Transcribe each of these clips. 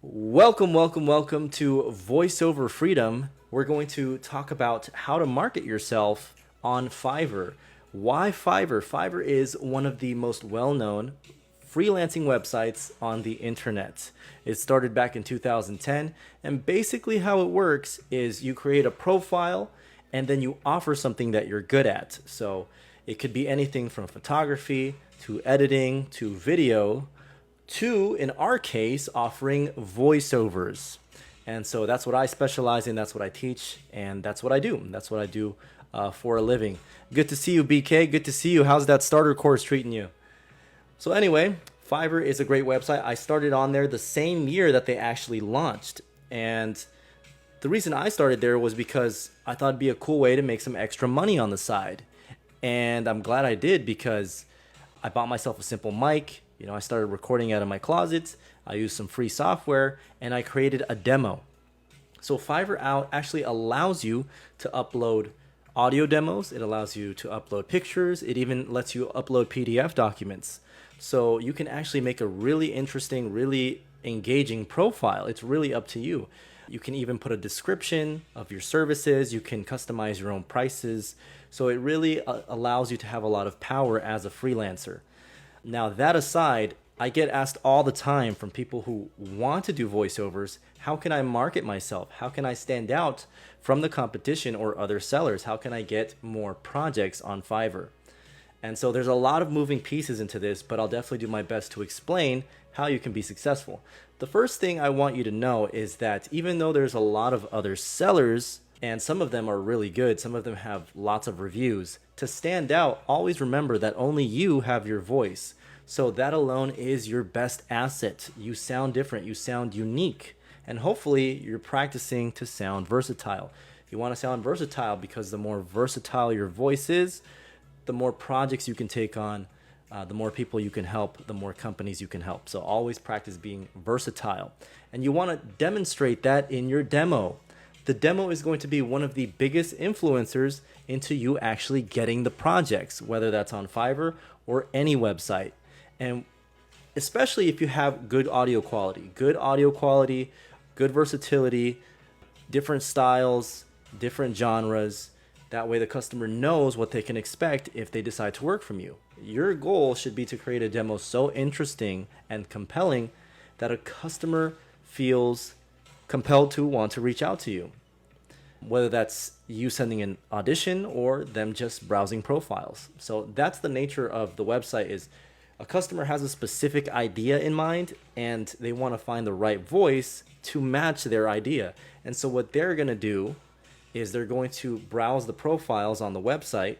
Welcome to Voiceover Freedom. We're going to talk about how to market yourself on Fiverr. Why Fiverr? Fiverr is one of the most well-known freelancing websites on the internet. It started back in 2010, and basically how it works is you create a profile and then you offer something that you're good at. So it could be anything from photography to editing to video to, in our case, offering voiceovers. And so that's what I specialize in, that's what I teach, and that's what I do. That's what I do for a living. Good to see you, BK. Good to see you. How's that starter course treating you? So anyway, Fiverr is a great website. I started on there the same year that they actually launched. And the reason I started there was because I thought it'd be a cool way to make some extra money on the side. And I'm glad I did because I bought myself a simple mic. I started recording out of my closet. I used some free software and I created a demo. So Fiverr Out actually allows you to upload audio demos. It allows you to upload pictures. It even lets you upload PDF documents. So you can actually make a really interesting, really engaging profile. It's really up to you. You can even put a description of your services. You can customize your own prices. So it really allows you to have a lot of power as a freelancer. Now, that aside, I get asked all the time from people who want to do voiceovers, how can I market myself? How can I stand out from the competition or other sellers? How can I get more projects on Fiverr? And so there's a lot of moving pieces into this, but I'll definitely do my best to explain how you can be successful. The first thing I want you to know is that even though there's a lot of other sellers, and some of them are really good, some of them have lots of reviews, to stand out, always remember that only you have your voice. So that alone is your best asset. You sound different, you sound unique, and hopefully you're practicing to sound versatile. You want to sound versatile because the more versatile your voice is, the more projects you can take on, the more people you can help, the more companies you can help. So always practice being versatile. And you want to demonstrate that in your demo. The demo is going to be one of the biggest influencers into you actually getting the projects, whether that's on Fiverr or any website. And especially if you have good audio quality, good versatility, different styles, different genres. That way the customer knows what they can expect if they decide to work from you. Your goal should be to create a demo so interesting and compelling that a customer feels compelled to want to reach out to you, whether that's you sending an audition or them just browsing profiles. So that's the nature of the website. Is a customer has a specific idea in mind and they want to find the right voice to match their idea. And so what they're going to do is they're going to browse the profiles on the website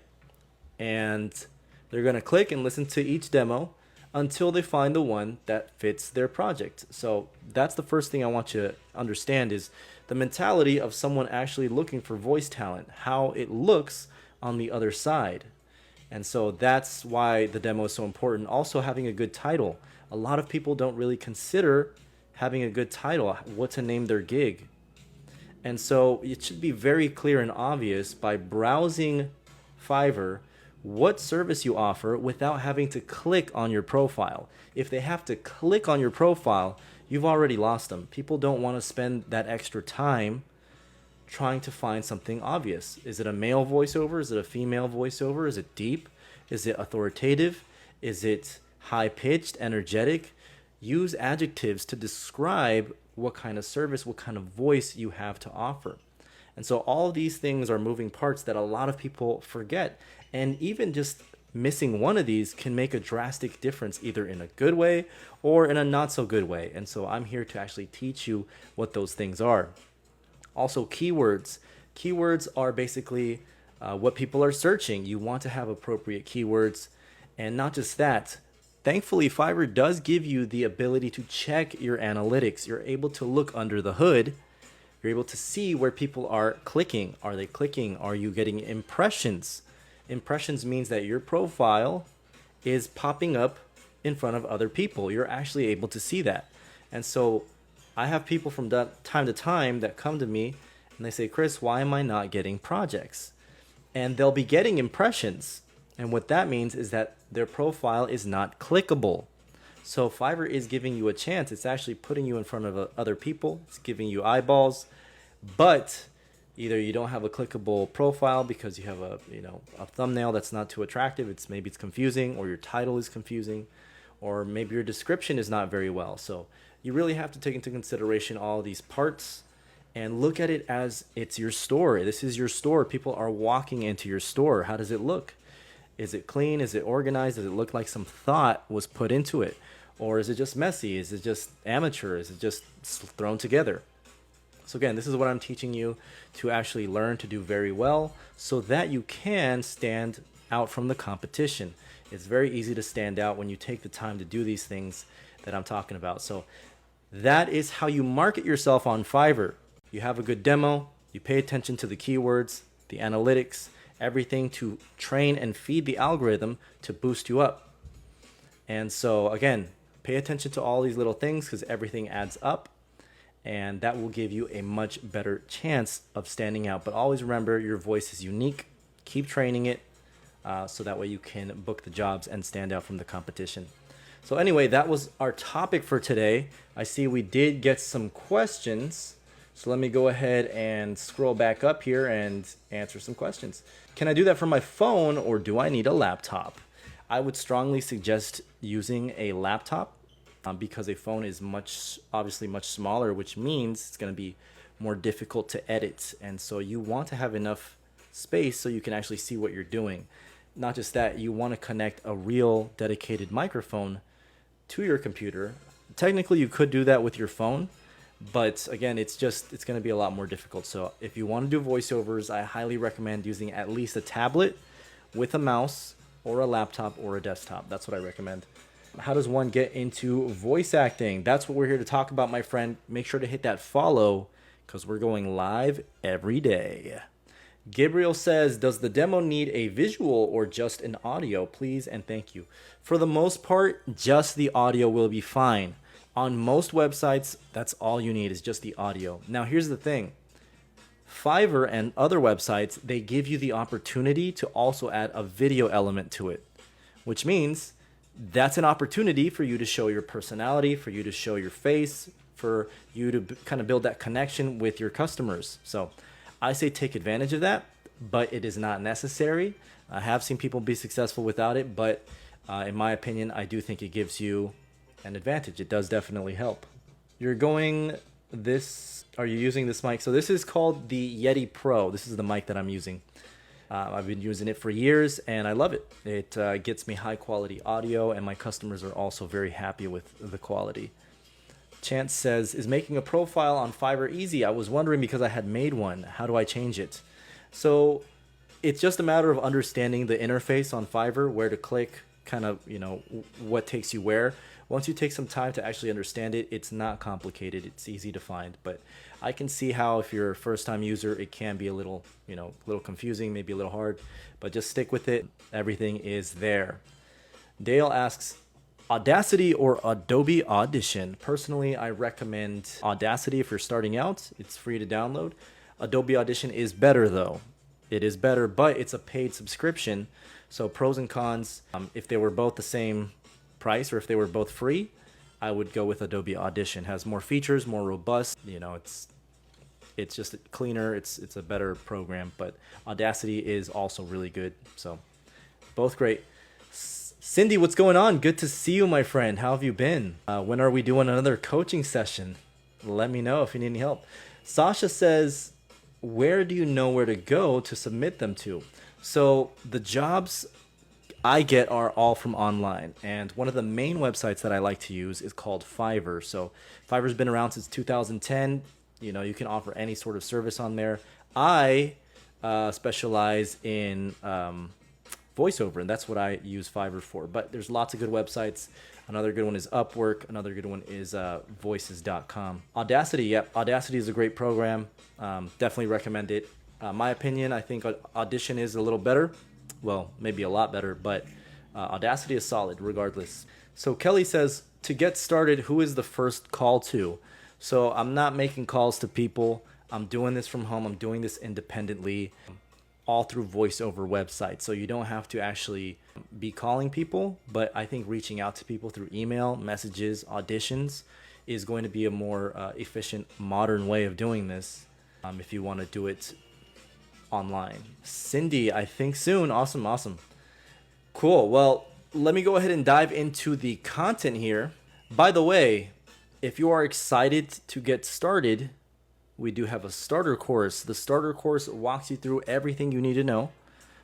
and they're going to click and listen to each demo until they find the one that fits their project. So that's the first thing I want you to understand, is the mentality of someone actually looking for voice talent, how it looks on the other side. And so that's why the demo is so important. Also, having a good title. A lot of people don't really consider having a good title, what to name their gig. And so it should be very clear and obvious by browsing Fiverr what service you offer without having to click on your profile. If they have to click on your profile, you've already lost them. People don't want to spend that extra time trying to find something obvious. Is it a male voiceover? Is it a female voiceover? Is it deep? Is it authoritative? Is it high-pitched, energetic? Use adjectives to describe what kind of service, what kind of voice you have to offer. And so all of these things are moving parts that a lot of people forget. And even just missing one of these can make a drastic difference, either in a good way or in a not so good way. And so I'm here to actually teach you what those things are. Also, keywords. Keywords are basically what people are searching. You want to have appropriate keywords. And not just that, thankfully, Fiverr does give you the ability to check your analytics. You're able to look under the hood. You're able to see where people are clicking. Are they clicking? Are you getting impressions? Impressions means that your profile is popping up in front of other people. You're actually able to see that. And so I have people from time to time that come to me and they say, Chris, why am I not getting projects? And they'll be getting impressions. And what that means is that their profile is not clickable. So Fiverr is giving you a chance. It's actually putting you in front of other people. It's giving you eyeballs, but either you don't have a clickable profile because you have a thumbnail that's not too attractive. Maybe it's confusing, or your title is confusing, or maybe your description is not very well. So you really have to take into consideration all these parts and look at it as it's your store. This is your store. People are walking into your store. How does it look? Is it clean? Is it organized? Does it look like some thought was put into it? Or is it just messy? Is it just amateur? Is it just thrown together? So again, this is what I'm teaching you to actually learn to do very well so that you can stand out from the competition. It's very easy to stand out when you take the time to do these things that I'm talking about. So that is how you market yourself on Fiverr. You have a good demo, you pay attention to the keywords, the analytics, everything to train and feed the algorithm to boost you up. And so again, pay attention to all these little things because everything adds up, and that will give you a much better chance of standing out. But always remember, your voice is unique. Keep training it so that way you can book the jobs and stand out from the competition. So anyway, that was our topic for today. I see we did get some questions. So let me go ahead and scroll back up here and answer some questions. Can I do that from my phone, or do I need a laptop? I would strongly suggest using a laptop because a phone is obviously much smaller, which means it's going to be more difficult to edit. And so you want to have enough space so you can actually see what you're doing. Not just that, you want to connect a real dedicated microphone to your computer. Technically, you could do that with your phone, but again, it's going to be a lot more difficult. So if you want to do voiceovers, I highly recommend using at least a tablet with a mouse, or a laptop, or a desktop. That's what I recommend. How does one get into voice acting? That's what we're here to talk about, my friend. Make sure to hit that follow because we're going live every day. Gabriel says, does the demo need a visual or just an audio? Please and thank you. For the most part, just the audio will be fine. On most websites, that's all you need is just the audio. Now, here's the thing. Fiverr and other websites, they give you the opportunity to also add a video element to it, which means that's an opportunity for you to show your personality, for you to show your face, for you to kind of build that connection with your customers. So I say take advantage of that, but it is not necessary. I have seen people be successful without it, but in my opinion, I do think it gives you an advantage. It does definitely help. Are you using this mic? So this is called the Yeti Pro. This is the mic that I'm using. I've been using it for years and I love it. It gets me high quality audio, and my customers are also very happy with the quality. Chance says, is making a profile on Fiverr easy? I was wondering because I had made one. How do I change it? So it's just a matter of understanding the interface on Fiverr, where to click, kind of, what takes you where. Once you take some time to actually understand it, it's not complicated. It's easy to find. But I can see how if you're a first-time user, it can be a little confusing, maybe a little hard. But just stick with it. Everything is there. Dale asks, Audacity or Adobe Audition? Personally, I recommend Audacity if you're starting out. It's free to download. Adobe Audition is better, though. It is better, but it's a paid subscription. So pros and cons. If they were both the same price, or if they were both free, I would go with Adobe Audition. It has more features, more robust. It's just cleaner. It's a better program, but Audacity is also really good. So both great. Cindy, what's going on? Good to see you, my friend. How have you been? When are we doing another coaching session? Let me know if you need any help. Sasha says, where do you know where to go to submit them to? So the jobs I get are all from online, and one of the main websites that I like to use is called Fiverr. So Fiverr's been around since 2010. You can offer any sort of service on there. I specialize in voiceover, and that's what I use Fiverr for. But there's lots of good websites. Another good one is Upwork. Another good one is voices.com. Audacity, Audacity is a great program. Definitely recommend it. My opinion, I think Audition is a little better. Well, maybe a lot better, but Audacity is solid regardless. So Kelly says, to get started, who is the first call to? So I'm not making calls to people. I'm doing this from home. I'm doing this independently. all through voiceover websites. So you don't have to actually be calling people, but I think reaching out to people through email, messages, auditions is going to be a more efficient, modern way of doing this if you want to do it online. Cindy, I think soon. Awesome, awesome. Cool. Well, let me go ahead and dive into the content here. By the way, if you are excited to get started, we do have a starter course. The starter course walks you through everything you need to know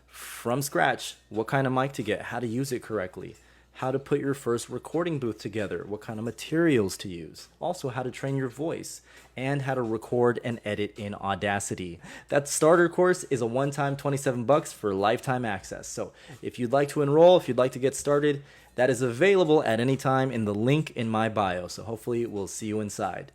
from scratch. What kind of mic to get, how to use it correctly, how to put your first recording booth together, what kind of materials to use, also how to train your voice, and how to record and edit in Audacity. That starter course is a one-time $27 for lifetime access. So if you'd like to enroll, if you'd like to get started, that is available at any time in the link in my bio. So hopefully we'll see you inside.